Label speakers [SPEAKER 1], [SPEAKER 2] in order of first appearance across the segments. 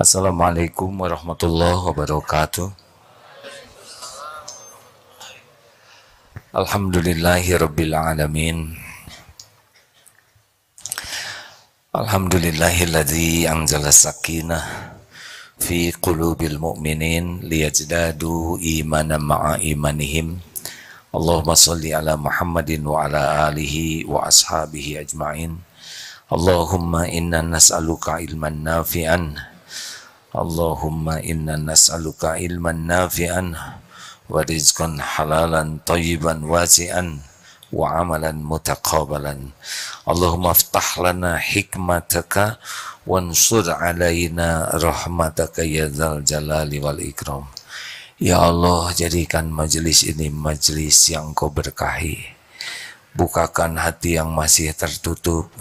[SPEAKER 1] Assalamualaikum warahmatullahi wabarakatuh. Alhamdulillahirabbil alamin. Alhamdulillahilladzi anzala sakinah fi qulubil mu'minin liyazdadu imanan ma'a imanihim. Allahumma shalli ala Muhammadin wa ala alihi wa ashabihi ajma'in. Allahumma inna nas'aluka ilman nafi'an. Allahumma inna nas'aluka ilman nafi'an wa rizqan halalan tayyiban wasi'an wa amalan mutaqabbalan. Allahumma aftah lana hikmataka wansur alaina rahmataka ya dzal jalali wal ikram. Ya Allah, jadikan majelis ini majelis yang Kau berkahi. Bukakan hati yang masih tertutup,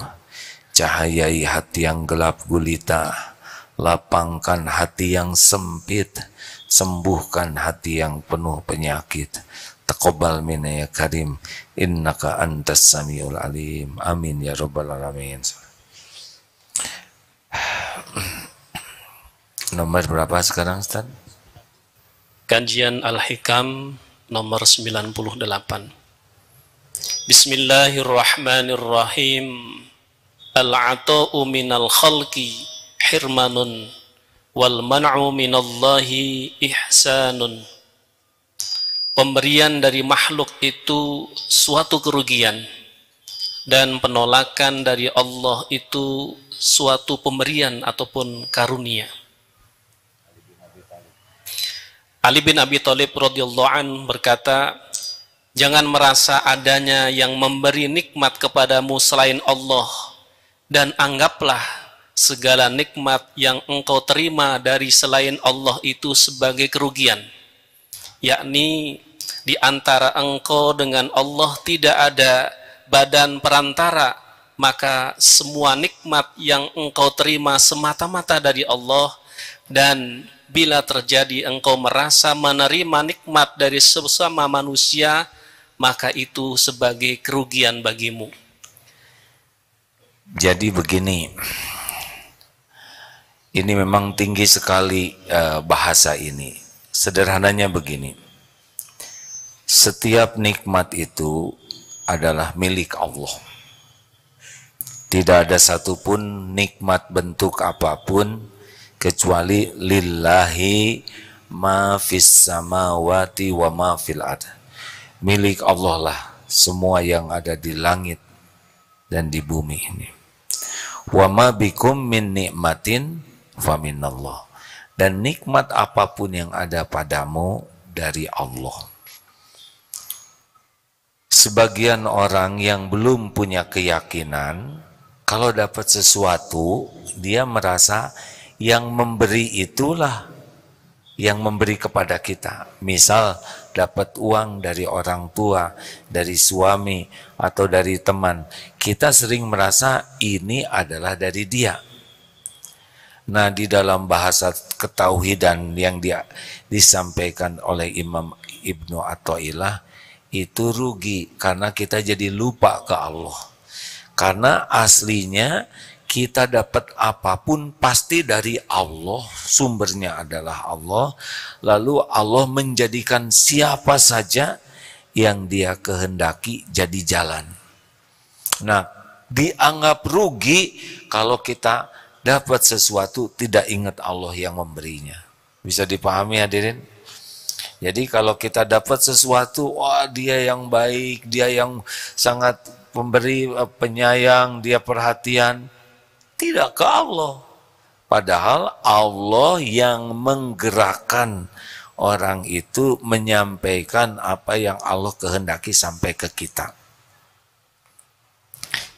[SPEAKER 1] cahayai hati yang gelap gulita, lapangkan hati yang sempit, sembuhkan hati yang penuh penyakit. Taqabbal minna ya karim, innaka antas samiul alim. Amin ya rabbal alamin. Nomor berapa sekarang, Ustaz?
[SPEAKER 2] Kajian Al-Hikam nomor 98. Bismillahirrahmanirrahim. Al-'ata'u minal khalqi hirmanun wal man'u minallahi ihsanun. Pemberian dari makhluk itu suatu kerugian dan penolakan dari Allah itu suatu pemberian ataupun karunia. Ali bin Abi Thalib radhiyallahu an berkata, jangan merasa adanya yang memberi nikmat kepadamu selain Allah, dan anggaplah segala nikmat yang engkau terima dari selain Allah itu sebagai kerugian, yakni di antara engkau dengan Allah tidak ada badan perantara, maka semua nikmat yang engkau terima semata-mata dari Allah. Dan bila terjadi engkau merasa menerima nikmat dari sesama manusia, maka itu sebagai kerugian bagimu.
[SPEAKER 1] Jadi begini, ini memang tinggi sekali bahasa ini. Sederhananya begini, setiap nikmat itu adalah milik Allah. Tidak ada satupun nikmat bentuk apapun kecuali lillahi ma fis samawati wa ma fil ard. Milik Allah lah semua yang ada di langit dan di bumi ini. Wa ma bikum min nikmatin fa minallah. Dan nikmat apapun yang ada padamu dari Allah. Sebagian orang yang belum punya keyakinan, kalau dapat sesuatu dia merasa yang memberi itulah yang memberi kepada kita. Misal dapat uang dari orang tua, dari suami, atau dari teman. Kita sering merasa ini adalah dari dia. Nah, di dalam bahasa ketauhidan yang disampaikan oleh Imam Ibnu Athaillah, itu rugi karena kita jadi lupa ke Allah. Karena aslinya kita dapat apapun pasti dari Allah, sumbernya adalah Allah. Lalu Allah menjadikan siapa saja yang dia kehendaki jadi jalan. Nah, dianggap rugi kalau kita dapat sesuatu tidak ingat Allah yang memberinya. Bisa dipahami hadirin? Jadi kalau kita dapat sesuatu, wah dia yang baik, dia yang sangat pemberi, penyayang, dia perhatian. Tidak ke Allah. Padahal Allah yang menggerakkan orang itu menyampaikan apa yang Allah kehendaki sampai ke kita.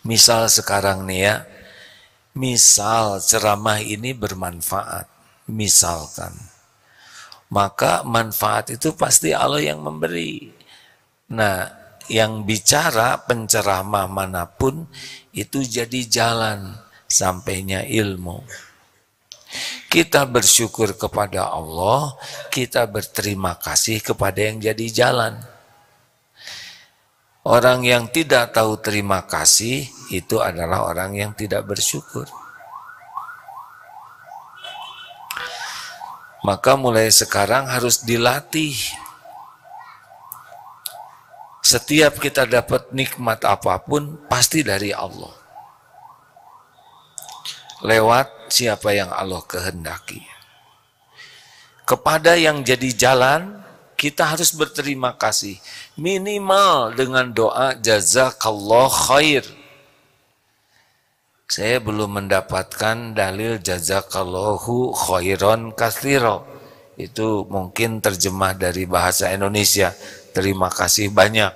[SPEAKER 1] Misal sekarang nih ya, misal ceramah ini bermanfaat, misalkan, maka manfaat itu pasti Allah yang memberi. Nah, yang bicara penceramah manapun itu jadi jalan sampainya ilmu. Kita bersyukur kepada Allah, kita berterima kasih kepada yang jadi jalan. Orang yang tidak tahu terima kasih itu adalah orang yang tidak bersyukur. Maka mulai sekarang harus dilatih. Setiap kita dapat nikmat apapun pasti dari Allah. Lewat siapa yang Allah kehendaki. Kepada yang jadi jalan, kita harus berterima kasih. Minimal dengan doa jazakallah khair. Saya belum mendapatkan dalil jazakallahu khairan katsira. Itu mungkin terjemah dari bahasa Indonesia. Terima kasih banyak.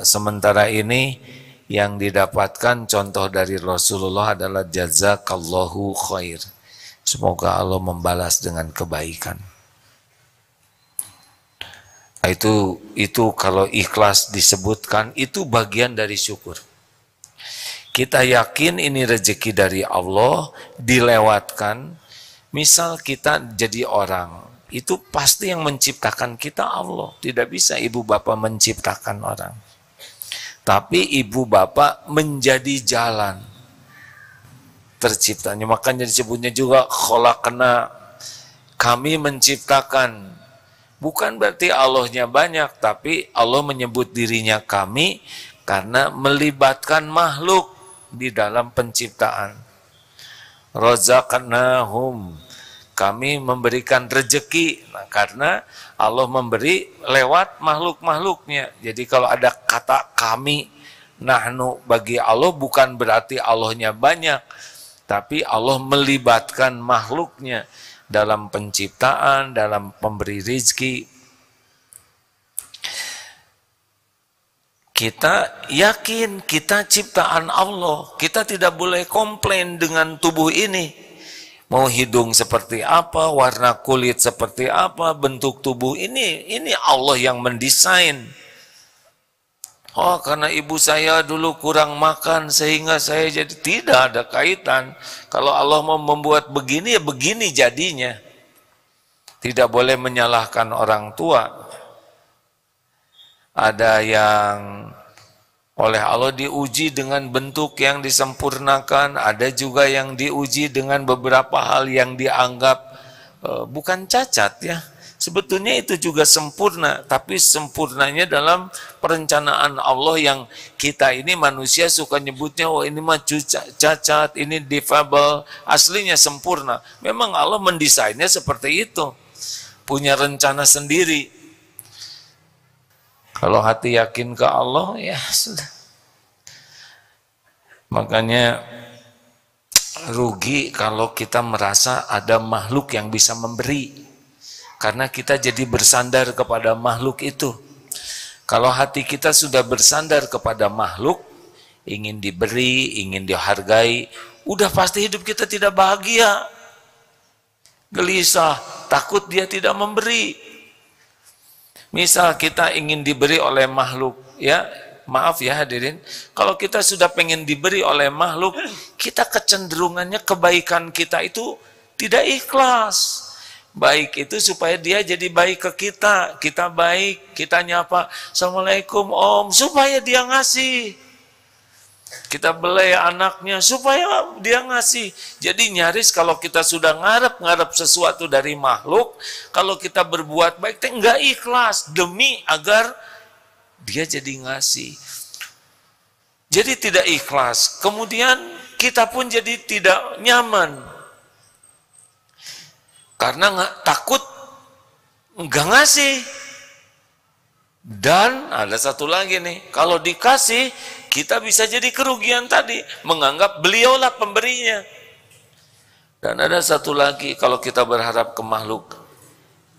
[SPEAKER 1] Sementara ini yang didapatkan contoh dari Rasulullah adalah jazakallahu khair. Semoga Allah membalas dengan kebaikan. Itu kalau ikhlas disebutkan, itu bagian dari syukur. Kita yakin ini rezeki dari Allah, dilewatkan. Misal kita jadi orang, itu pasti yang menciptakan kita Allah. Tidak bisa ibu bapak menciptakan orang. Tapi ibu bapak menjadi jalan terciptanya. Makanya disebutnya juga khalaqna, kami menciptakan. Bukan berarti Allahnya banyak, tapi Allah menyebut dirinya kami karena melibatkan makhluk di dalam penciptaan. Razaqnahum, kami memberikan rezeki, karena Allah memberi lewat makhluk-makhluknya. Jadi kalau ada kata kami, nahnu bagi Allah bukan berarti Allahnya banyak, tapi Allah melibatkan makhluknya dalam penciptaan, dalam pemberi rezeki. Kita yakin kita ciptaan Allah. Kita tidak boleh komplain dengan tubuh ini. Mau hidung seperti apa, warna kulit seperti apa, bentuk tubuh ini Allah yang mendesain. Oh, karena ibu saya dulu kurang makan sehingga saya jadi, tidak ada kaitan. Kalau Allah mau membuat begini, ya begini jadinya. Tidak boleh menyalahkan orang tua. Ada yang oleh Allah diuji dengan bentuk yang disempurnakan, ada juga yang diuji dengan beberapa hal yang dianggap bukan cacat ya. Sebetulnya itu juga sempurna, tapi sempurnanya dalam perencanaan Allah yang kita ini manusia suka nyebutnya, oh ini mah cacat, ini difabel, aslinya sempurna. Memang Allah mendesainnya seperti itu, punya rencana sendiri. Kalau hati yakin ke Allah, ya sudah. Makanya rugi kalau kita merasa ada makhluk yang bisa memberi. Karena kita jadi bersandar kepada makhluk itu. Kalau hati kita sudah bersandar kepada makhluk, ingin diberi, ingin dihargai, udah pasti hidup kita tidak bahagia. Gelisah, takut dia tidak memberi. Misal kita ingin diberi oleh makhluk, ya maaf ya hadirin, kalau kita sudah pengen diberi oleh makhluk, kita kecenderungannya kebaikan kita itu tidak ikhlas. Baik itu supaya dia jadi baik ke kita, kita baik, kita nyapa, Assalamualaikum Om, supaya dia ngasih. Kita belai anaknya supaya dia ngasih. Jadi nyaris kalau kita sudah ngarep-ngarep sesuatu dari makhluk, kalau kita berbuat baik, enggak ikhlas demi agar dia jadi ngasih. Jadi tidak ikhlas. Kemudian kita pun jadi tidak nyaman. Karena takut enggak ngasih. Dan ada satu lagi nih, kalau dikasih, kita bisa jadi kerugian tadi, menganggap beliaulah pemberinya. Dan ada satu lagi, kalau kita berharap ke makhluk,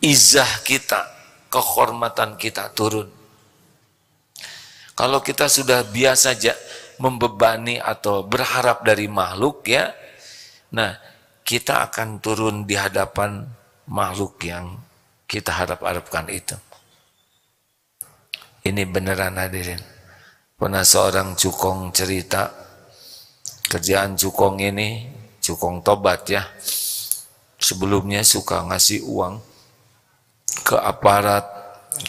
[SPEAKER 1] izah kita, kehormatan kita turun. Kalau kita sudah biasa membebani atau berharap dari makhluk ya, nah kita akan turun di hadapan makhluk yang kita harap-harapkan itu. Ini beneran hadirin. Pernah seorang cukong cerita, kerjaan cukong ini, cukong tobat ya, sebelumnya suka ngasih uang ke aparat,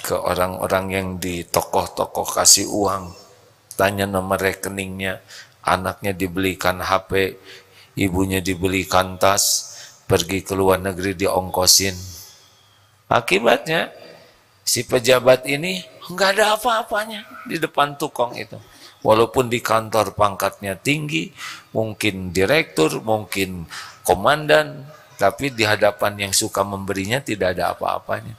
[SPEAKER 1] ke orang-orang yang di tokoh-tokoh kasih uang, tanya nomor rekeningnya, anaknya dibelikan HP, ibunya dibelikan tas, pergi ke luar negeri diongkosin. Akibatnya si pejabat ini nggak ada apa-apanya di depan tukang itu. Walaupun di kantor pangkatnya tinggi, mungkin direktur, mungkin komandan, tapi di hadapan yang suka memberinya tidak ada apa-apanya.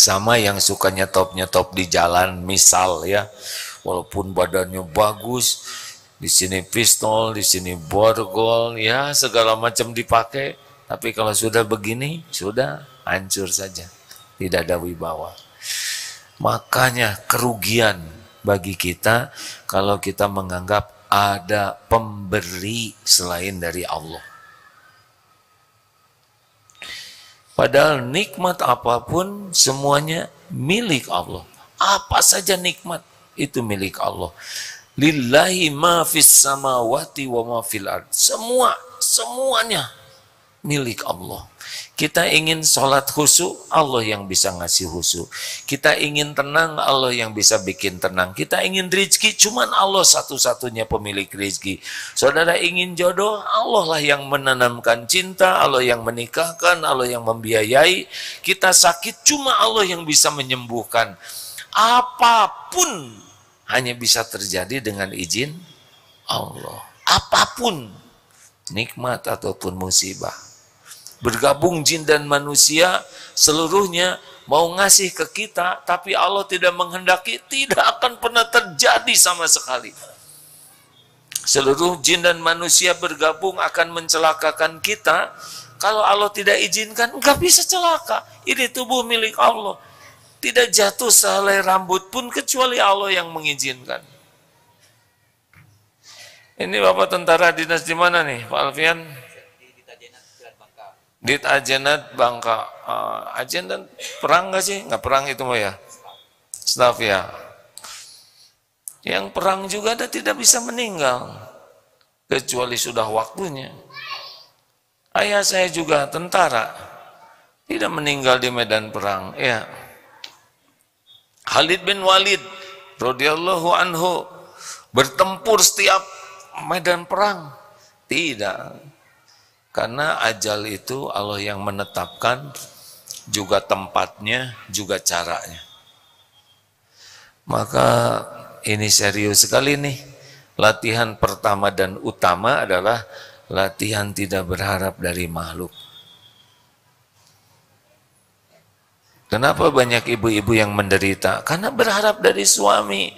[SPEAKER 1] Sama yang suka nyetop-nyetop di jalan, misal ya, walaupun badannya bagus, di sini pistol, di sini borgol, ya segala macam dipakai, tapi kalau sudah begini, sudah hancur saja, tidak ada wibawa. Makanya kerugian bagi kita kalau kita menganggap ada pemberi selain dari Allah. Padahal nikmat apapun semuanya milik Allah. Apa saja nikmat itu milik Allah. Lillahi ma fis samawati wa ma fil ard. Semuanya milik Allah. Kita ingin sholat khusyuk, Allah yang bisa ngasih khusyuk. Kita ingin tenang, Allah yang bisa bikin tenang. Kita ingin rezeki, cuman Allah satu-satunya pemilik rezeki. Saudara ingin jodoh, Allah lah yang menanamkan cinta, Allah yang menikahkan, Allah yang membiayai. Kita sakit, cuma Allah yang bisa menyembuhkan. Apapun hanya bisa terjadi dengan izin Allah. Apapun, nikmat ataupun musibah. Bergabung jin dan manusia seluruhnya mau ngasih ke kita, tapi Allah tidak menghendaki, tidak akan pernah terjadi sama sekali. Seluruh jin dan manusia bergabung akan mencelakakan kita, kalau Allah tidak izinkan nggak bisa celaka. Ini tubuh milik Allah, tidak jatuh sehelai rambut pun kecuali Allah yang mengizinkan. Ini Bapak tentara dinas di mana nih Pak Alfian? Dit Ajenat Bangka. Ajenat perang nggak sih? Nggak perang itu mah ya? Staff ya. Yang perang juga ada tidak bisa meninggal kecuali sudah waktunya. Ayah saya juga tentara, tidak meninggal di medan perang. Ya. Khalid bin Walid radhiyallahu anhu bertempur setiap medan perang. Tidak. Karena ajal itu Allah yang menetapkan, juga tempatnya, juga caranya. Maka ini serius sekali nih. Latihan pertama dan utama adalah latihan tidak berharap dari makhluk. Kenapa banyak ibu-ibu yang menderita? Karena berharap dari suami.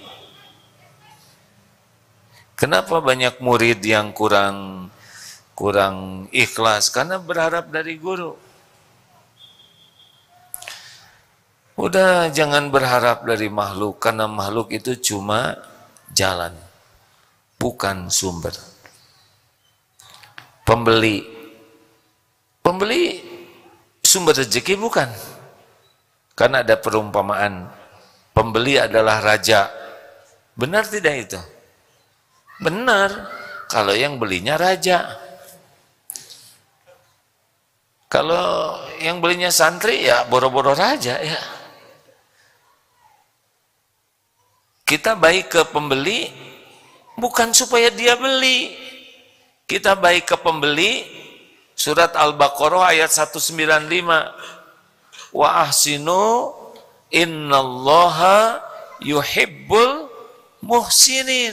[SPEAKER 1] Kenapa banyak murid yang kurang ikhlas? Karena berharap dari guru. Udah jangan berharap dari makhluk, karena makhluk itu cuma jalan, bukan sumber. Pembeli sumber rezeki bukan. Karena ada perumpamaan, pembeli adalah raja. Benar tidak itu? Benar, kalau yang belinya raja. Kalau yang belinya santri ya boro-boro raja ya. Kita baik ke pembeli bukan supaya dia beli. Kita baik ke pembeli, surat Al-Baqarah ayat 195. Wa ahsinu innallaha yuhibbul muhsinin.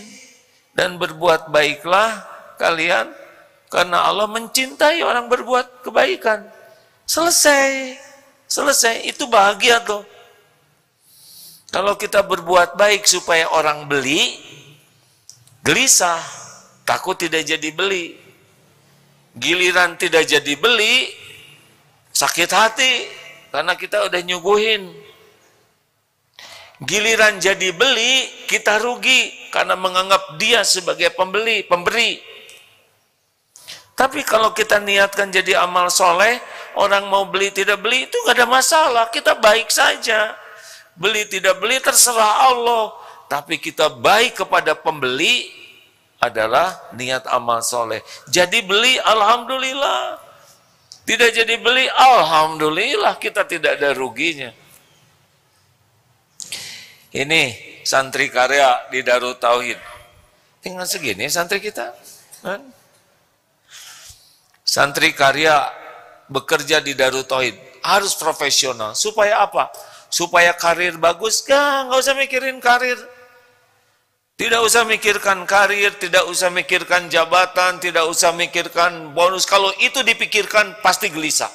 [SPEAKER 1] Dan berbuat baiklah kalian, karena Allah mencintai orang berbuat kebaikan. Selesai. Itu bahagia tuh. Kalau kita berbuat baik supaya orang beli, gelisah, takut tidak jadi beli. Giliran tidak jadi beli, sakit hati, karena kita udah nyuguhin. Giliran jadi beli, kita rugi, karena menganggap dia sebagai pemberi. Tapi kalau kita niatkan jadi amal soleh, orang mau beli tidak beli itu gak ada masalah, kita baik saja. Beli tidak beli terserah Allah, tapi kita baik kepada pembeli adalah niat amal soleh. Jadi beli, alhamdulillah. Tidak jadi beli, alhamdulillah, kita tidak ada ruginya. Ini santri karya di Darut Tauhid. Tinggal segini santri kita. Kan? Santri karya bekerja di Darut Tauhid harus profesional. Supaya apa? Supaya karir bagus. Nggak usah mikirin karir. Tidak usah mikirkan karir, tidak usah mikirkan jabatan, tidak usah mikirkan bonus. Kalau itu dipikirkan pasti gelisah.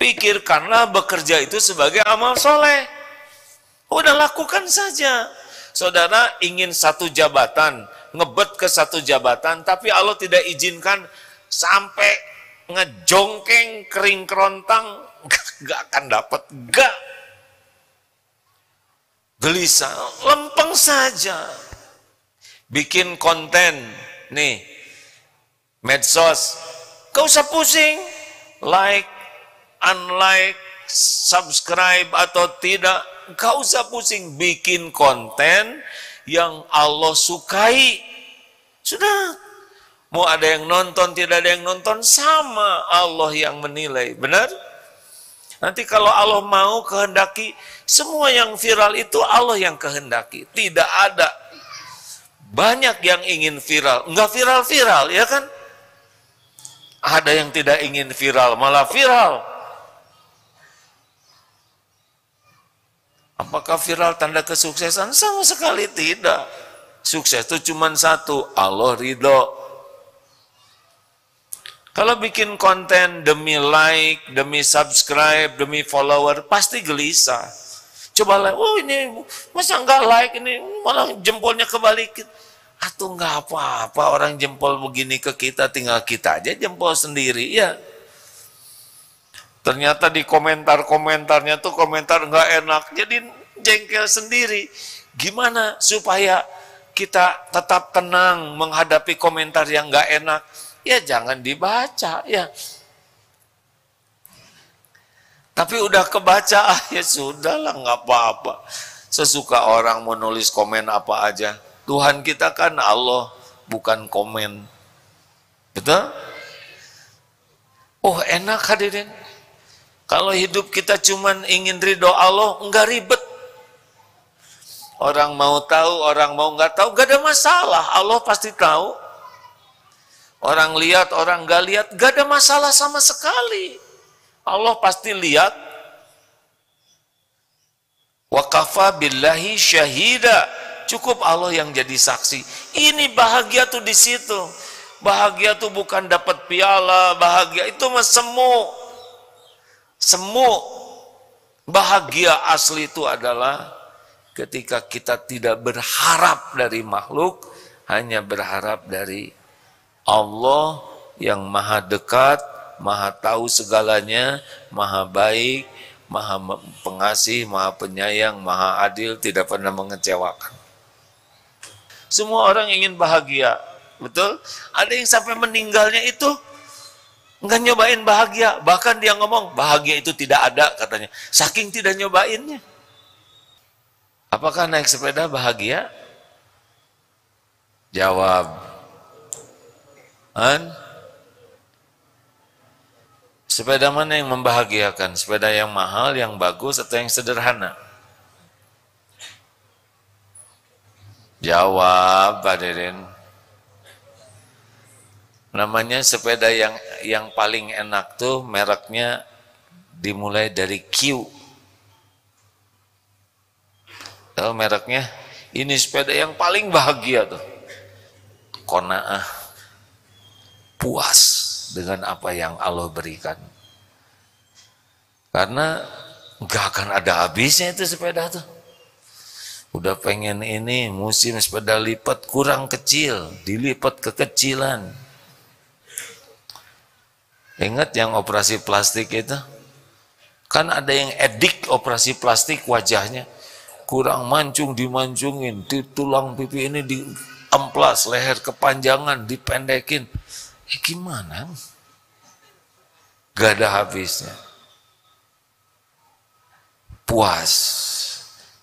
[SPEAKER 1] Pikirkanlah bekerja itu sebagai amal soleh. Udah lakukan saja. Saudara ingin satu jabatan, ngebet ke satu jabatan, tapi Allah tidak izinkan sampai ngejongkeng kering kerontang, gak akan dapat, gak. Gelisah, lempeng saja. Bikin konten, nih, medsos, gak usah pusing, like, unlike, subscribe atau tidak, gak usah pusing, bikin konten yang Allah sukai, sudah. Mau ada yang nonton, tidak ada yang nonton, sama Allah yang menilai, benar? Nanti kalau Allah mau kehendaki, semua yang viral itu Allah yang kehendaki, tidak ada. Banyak yang ingin viral, enggak viral-viral, ya kan? Ada yang tidak ingin viral, malah viral. Apakah viral tanda kesuksesan? Sama sekali tidak. Sukses itu cuma satu, Allah ridho. Kalau bikin konten demi like, demi subscribe, demi follower, pasti gelisah. Coba like, oh ini masa enggak like, ini malah jempolnya kebalikin. Atau enggak apa-apa orang jempol begini ke kita, tinggal kita aja jempol sendiri, ya. Ternyata di komentar-komentarnya tuh komentar enggak enak, jadi jengkel sendiri. Gimana supaya kita tetap tenang menghadapi komentar yang enggak enak? Ya jangan dibaca, ya. Tapi udah kebaca, ya sudahlah, nggak apa-apa. Sesuka orang mau nulis komen apa aja. Tuhan kita kan Allah, bukan komen. Betul? Oh enak hadirin. Kalau hidup kita cuman ingin ridho Allah, enggak ribet. Orang mau tahu, orang mau nggak tahu, nggak ada masalah. Allah pasti tahu. Orang lihat, orang nggak lihat, nggak ada masalah sama sekali. Allah pasti lihat. Wa kafa billahi syahida. Cukup Allah yang jadi saksi. Ini bahagia tuh di situ. Bahagia tuh bukan dapat piala, bahagia itu mah semu. Semu. Bahagia asli itu adalah ketika kita tidak berharap dari makhluk, hanya berharap dari Allah yang maha dekat, maha tahu segalanya, maha baik, maha pengasih, maha penyayang, maha adil, tidak pernah mengecewakan. Semua orang ingin bahagia, betul? Ada yang sampai meninggalnya itu nggak nyobain bahagia, bahkan dia ngomong bahagia itu tidak ada katanya, saking tidak nyobainnya. Apakah naik sepeda bahagia? Jawab. Sepeda mana yang membahagiakan? Sepeda yang mahal, yang bagus, atau yang sederhana? Jawab, Pak Deden. Namanya sepeda yang paling enak tuh mereknya dimulai dari Q. Tahu mereknya? Ini sepeda yang paling bahagia tuh. Qanaah. Puas dengan apa yang Allah berikan. Karena nggak akan ada habisnya itu sepeda tuh. Udah pengen ini, musim sepeda lipat kurang kecil, dilipat kekecilan. Ingat yang operasi plastik itu? Kan ada yang edik operasi plastik wajahnya. Kurang mancung dimancungin, di tulang pipi ini diamplas, leher kepanjangan, dipendekin. Gimana? Gak ada habisnya. Puas.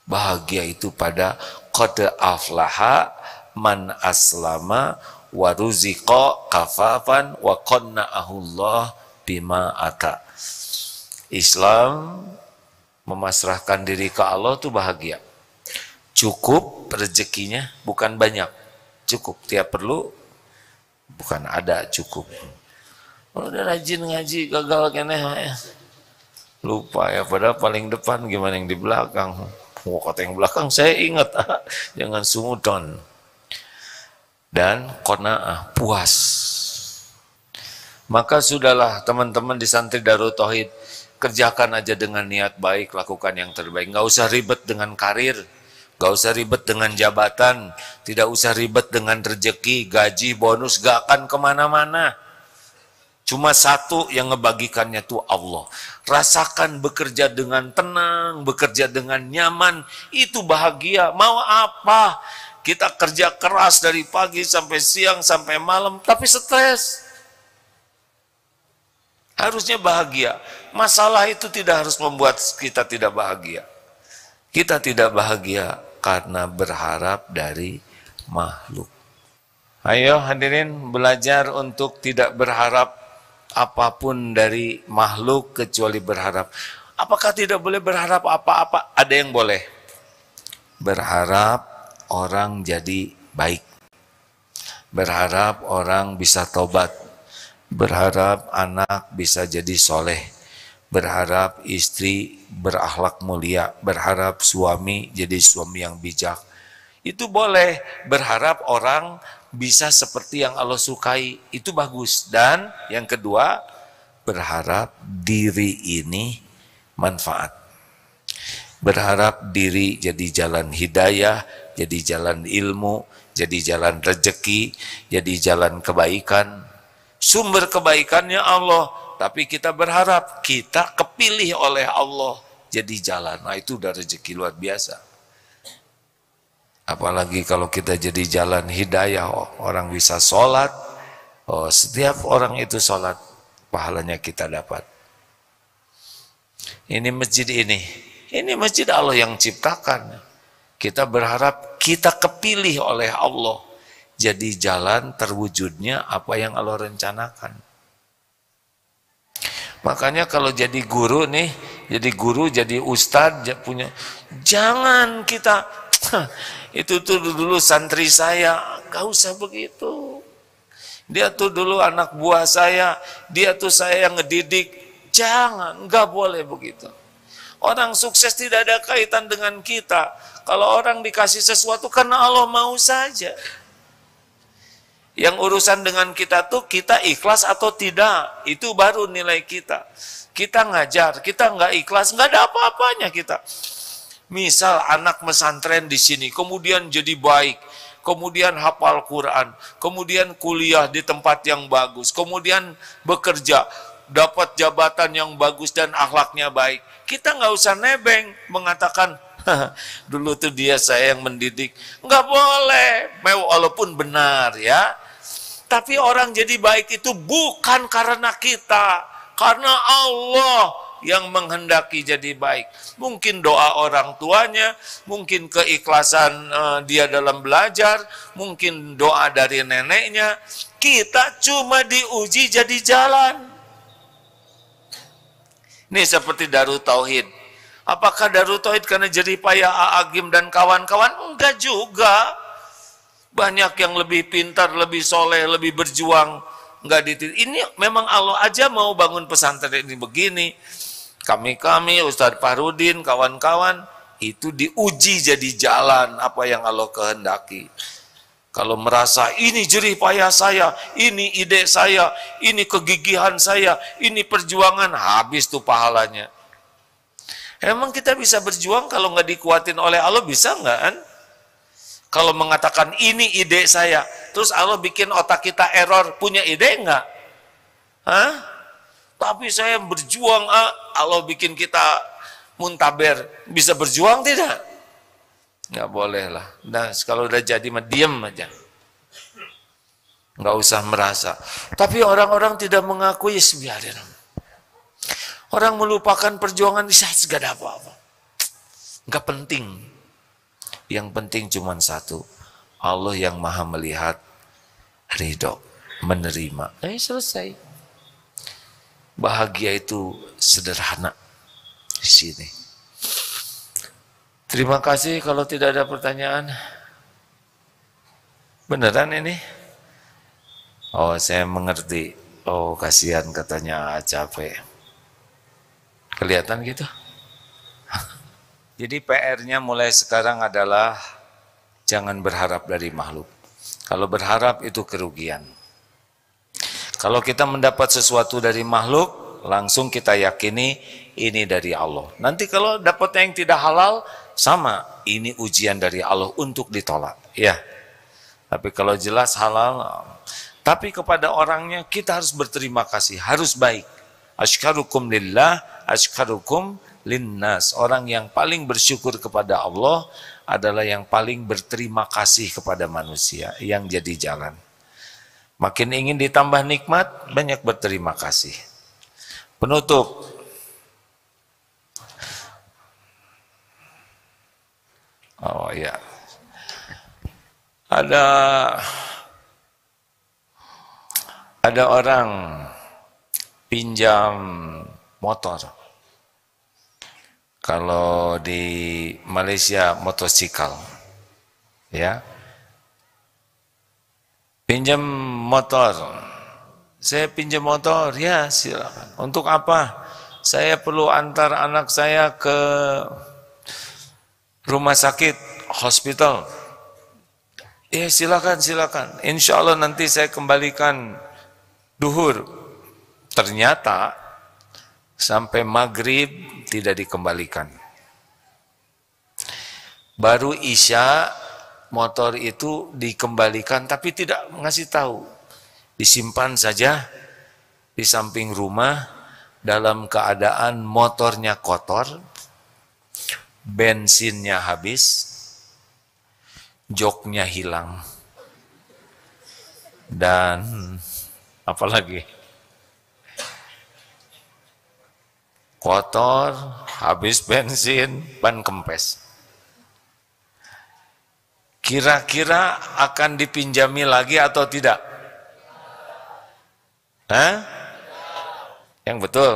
[SPEAKER 1] Bahagia itu pada qad aflaha man aslama wa ruziqa kafafan wa qanna'ahullah bima ata. Islam memasrahkan diri ke Allah itu bahagia. Cukup rezekinya, bukan banyak. Cukup, tiap perlu, bukan ada cukup. Udah rajin ngaji, gagal kene. Lupa ya, padahal paling depan gimana yang di belakang. Oh, kata yang belakang saya ingat, jangan sungudon. Dan qanaah, puas. Maka sudahlah teman-teman di santri Darul Tauhid, kerjakan aja dengan niat baik, lakukan yang terbaik. Nggak usah ribet dengan karir, nggak usah ribet dengan jabatan, tidak usah ribet dengan rezeki, gaji, bonus, gak akan kemana-mana. Cuma satu yang ngebagikannya tuh Allah. Rasakan bekerja dengan tenang, bekerja dengan nyaman, itu bahagia. Mau apa? Kita kerja keras dari pagi sampai siang sampai malam, tapi stres. Harusnya bahagia. Masalah itu tidak harus membuat kita tidak bahagia. Kita tidak bahagia karena berharap dari makhluk. Ayo hadirin belajar untuk tidak berharap apapun dari makhluk kecuali berharap. Apakah tidak boleh berharap apa-apa? Ada yang boleh. Berharap orang jadi baik. Berharap orang bisa tobat. Berharap anak bisa jadi soleh. Berharap istri berakhlak mulia. Berharap suami jadi suami yang bijak. Itu boleh. Berharap orang bisa seperti yang Allah sukai, itu bagus. Dan yang kedua, berharap diri ini manfaat. Berharap diri jadi jalan hidayah, jadi jalan ilmu, jadi jalan rezeki, jadi jalan kebaikan. Sumber kebaikannya Allah, tapi kita berharap kita kepilih oleh Allah jadi jalan. Nah itu udah rezeki luar biasa. Apalagi kalau kita jadi jalan hidayah, orang bisa sholat, setiap orang itu sholat, pahalanya kita dapat. Ini masjid Allah yang ciptakan. Kita berharap kita kepilih oleh Allah, jadi jalan terwujudnya apa yang Allah rencanakan. Makanya kalau jadi guru nih, jadi ustadz, punya, jangan kita, itu tuh dulu santri saya, gak usah begitu. Dia tuh dulu anak buah saya, dia tuh saya yang ngedidik. Jangan, gak boleh begitu. Orang sukses tidak ada kaitan dengan kita. Kalau orang dikasih sesuatu karena Allah mau saja. Yang urusan dengan kita tuh kita ikhlas atau tidak, itu baru nilai kita. Kita ngajar, kita nggak ikhlas, nggak ada apa-apanya kita. Misal anak pesantren di sini, kemudian jadi baik, kemudian hafal Quran, kemudian kuliah di tempat yang bagus, kemudian bekerja, dapat jabatan yang bagus dan akhlaknya baik. Kita nggak usah nebeng mengatakan, dulu tuh dia saya yang mendidik. Nggak boleh, walaupun benar ya. Tapi orang jadi baik itu bukan karena kita, karena Allah yang menghendaki jadi baik. Mungkin doa orang tuanya, mungkin keikhlasan dia dalam belajar, mungkin doa dari neneknya. Kita cuma diuji jadi jalan. Ini seperti Darul Tauhid. Apakah Darul Tauhid karena jerih payah A'agim dan kawan-kawan? Enggak juga. Banyak yang lebih pintar, lebih soleh, lebih berjuang. Enggak dititik. Ini memang Allah aja mau bangun pesantren ini begini. Kami, Ustadz Farudin, kawan-kawan, itu diuji jadi jalan apa yang Allah kehendaki. Kalau merasa ini jerih payah saya, ini ide saya, ini kegigihan saya, ini perjuangan, habis tuh pahalanya. Emang kita bisa berjuang kalau nggak dikuatin oleh Allah, bisa nggak kan? Kalau mengatakan ini ide saya, terus Allah bikin otak kita error, punya ide nggak? Hah? Tapi saya berjuang, Allah bikin kita muntaber, bisa berjuang tidak? Nggak boleh lah. Nah, kalau udah jadi mah diem aja. Nggak usah merasa. Tapi orang-orang tidak mengakui, biarin. Orang melupakan perjuangan, saya gak ada apa-apa. Nggak penting. Yang penting cuma satu. Allah yang maha melihat, ridho, menerima. Selesai. Bahagia itu sederhana di sini. Terima kasih kalau tidak ada pertanyaan. Beneran ini? Oh, saya mengerti. Oh, kasihan katanya, capek. Kelihatan gitu. Jadi PR-nya mulai sekarang adalah jangan berharap dari makhluk. Kalau berharap itu kerugian. Kalau kita mendapat sesuatu dari makhluk, langsung kita yakini ini dari Allah. Nanti kalau dapat yang tidak halal, sama, ini ujian dari Allah untuk ditolak. Ya. Tapi kalau jelas halal, tapi kepada orangnya kita harus berterima kasih, harus baik. Asykarukum lillah, asykarukum linnas. Orang yang paling bersyukur kepada Allah adalah yang paling berterima kasih kepada manusia, yang jadi jalan. Makin ingin ditambah nikmat, banyak berterima kasih. Penutup. Oh ya. Ada orang pinjam motor. Kalau di Malaysia motosikal. Ya. Pinjam motor. Saya pinjam motor, ya silakan. Untuk apa? Saya perlu antar anak saya ke rumah sakit, hospital. Ya silakan. Insya Allah nanti saya kembalikan duhur. Ternyata sampai maghrib tidak dikembalikan. Baru isya motor itu dikembalikan tapi tidak ngasih tahu. Disimpan saja di samping rumah dalam keadaan motornya kotor, bensinnya habis, joknya hilang, dan apalagi kotor, habis bensin, ban kempes. Kira-kira akan dipinjami lagi atau tidak? Hah? Yang betul.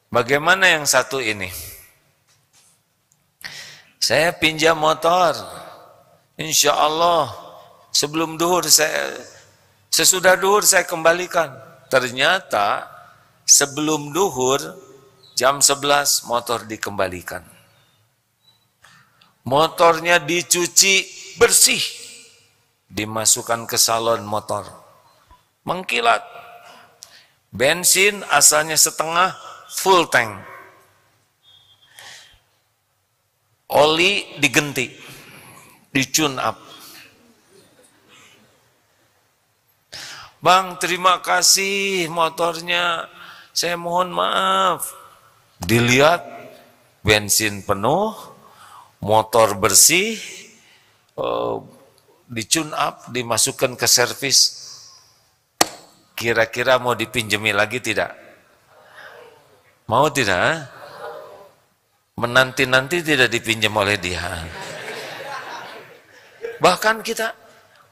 [SPEAKER 1] Bagaimana yang satu ini? Saya pinjam motor, insya Allah sebelum duhur sesudah duhur saya kembalikan. Ternyata sebelum duhur jam 11 motor dikembalikan. Motornya dicuci bersih, dimasukkan ke salon motor, mengkilat. Bensin asalnya setengah, full tank. Oli diganti, di-tune up. Bang, terima kasih motornya, saya mohon maaf. Dilihat bensin penuh, motor bersih, di-tune up, dimasukkan ke servis. Kira-kira mau dipinjami lagi tidak? Mau tidak? Menanti-nanti tidak dipinjam oleh dia. Bahkan kita,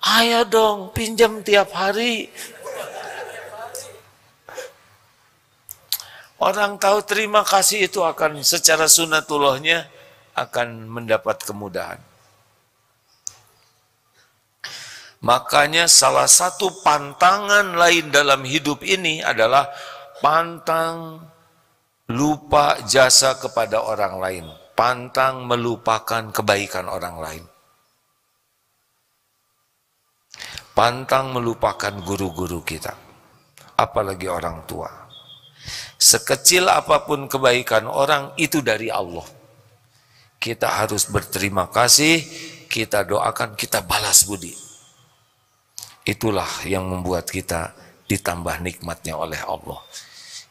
[SPEAKER 1] ayo dong pinjam tiap hari. Orang tahu terima kasih itu akan secara sunatullahnya akan mendapat kemudahan. Makanya salah satu pantangan lain dalam hidup ini adalah pantang lupa jasa kepada orang lain, pantang melupakan kebaikan orang lain, pantang melupakan guru-guru kita, apalagi orang tua. Sekecil apapun kebaikan orang itu dari Allah. Kita harus berterima kasih, kita doakan, kita balas budi. Itulah yang membuat kita ditambah nikmatnya oleh Allah.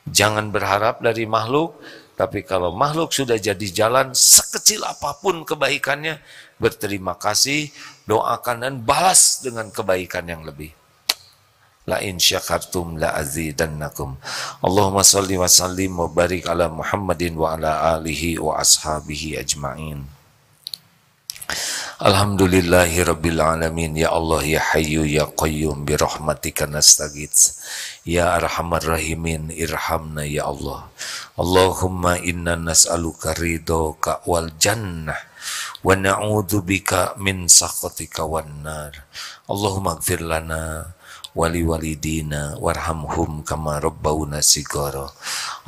[SPEAKER 1] Jangan berharap dari makhluk, tapi kalau makhluk sudah jadi jalan, sekecil apapun kebaikannya, berterima kasih, doakan dan balas dengan kebaikan yang lebih. La in syakartum la azidannakum. Allahumma salli wa sallim wa barik ala Muhammadin wa ala alihi wa ashabihi ajma'in. Alhamdulillahi rabbil alamin. Ya Allah, ya Hayyu, ya Qayyum, bi rahmatika nastaghits. Ya Arhamar Rahimin, irhamna ya Allah. Allahumma inna nas'aluka ridhoka wal jannah wa na'udzubika min sakhatika wan nar. Allahumma ighfir lana wali walidina warhamhum kama rabbawna sigara.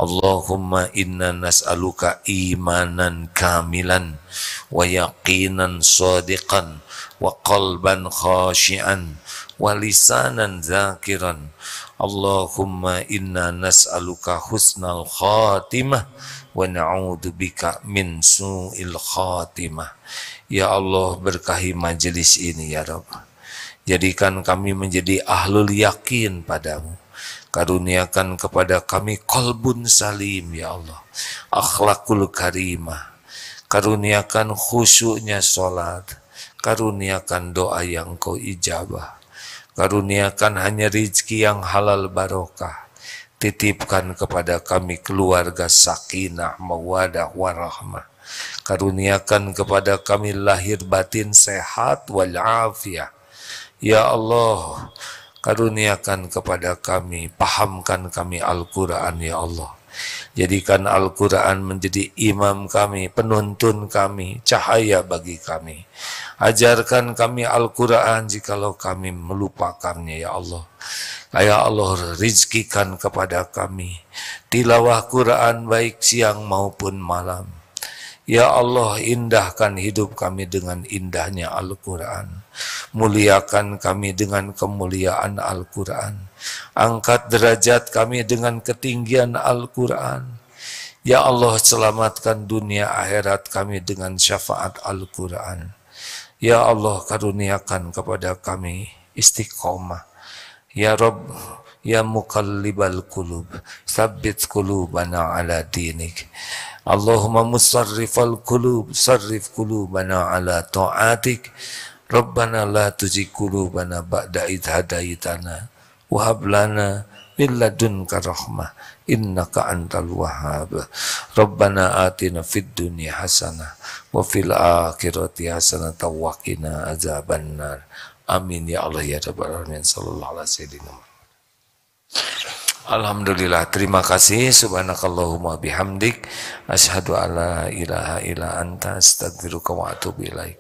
[SPEAKER 1] Allahumma inna nas'aluka imanan kamilan wa yaqinan sadiqan wa qalban khashi'an wa lisanan zakiran. Allahumma inna nas'aluka husnal khatimah wa na'udzubika min su'il khatimah. Ya Allah, berkahi majelis ini ya Rabb. Jadikan kami menjadi ahlul yakin padamu. Karuniakan kepada kami qalbun salim ya Allah, akhlakul karimah. Karuniakan khusyuknya sholat. Karuniakan doa yang kau ijabah. Karuniakan hanya rizki yang halal barokah. Titipkan kepada kami keluarga sakinah, mawadah, warahmah. Karuniakan kepada kami lahir batin sehat wal afiyah. Ya Allah, karuniakan kepada kami, pahamkan kami Al-Quran ya Allah. Jadikan Al-Quran menjadi imam kami, penuntun kami, cahaya bagi kami. Ajarkan kami Al-Quran jikalau kami melupakannya ya Allah. Ya Allah, rizkikan kepada kami tilawah Quran baik siang maupun malam. Ya Allah, indahkan hidup kami dengan indahnya Al-Quran. Muliakan kami dengan kemuliaan Al-Quran. Angkat derajat kami dengan ketinggian Al-Quran. Ya Allah, selamatkan dunia akhirat kami dengan syafaat Al-Quran. Ya Allah, karuniakan kepada kami istiqomah. Ya Rabb, ya muqallibal qulub, tsabbit qulubana ala dinik. Allahumma musarrifal qulub, sarrif qulubana ala ta'atik. Rabbana la tuzigh qulubana ba'da idh hadaitana wa hab lana min ladunka rahmah innaka antal wahhab. Rabbana atina fid dunya hasanah wa fil akhirati hasanah wa qina azabannar. Amin ya Allah ya rabbal alamin. Sallallahu alaihi wasallam. Alhamdulillah, terima kasih. Subhanakallahumma bihamdik, asyhadu alla ilaha illa anta, astaghfiruka wa atubu ilaik.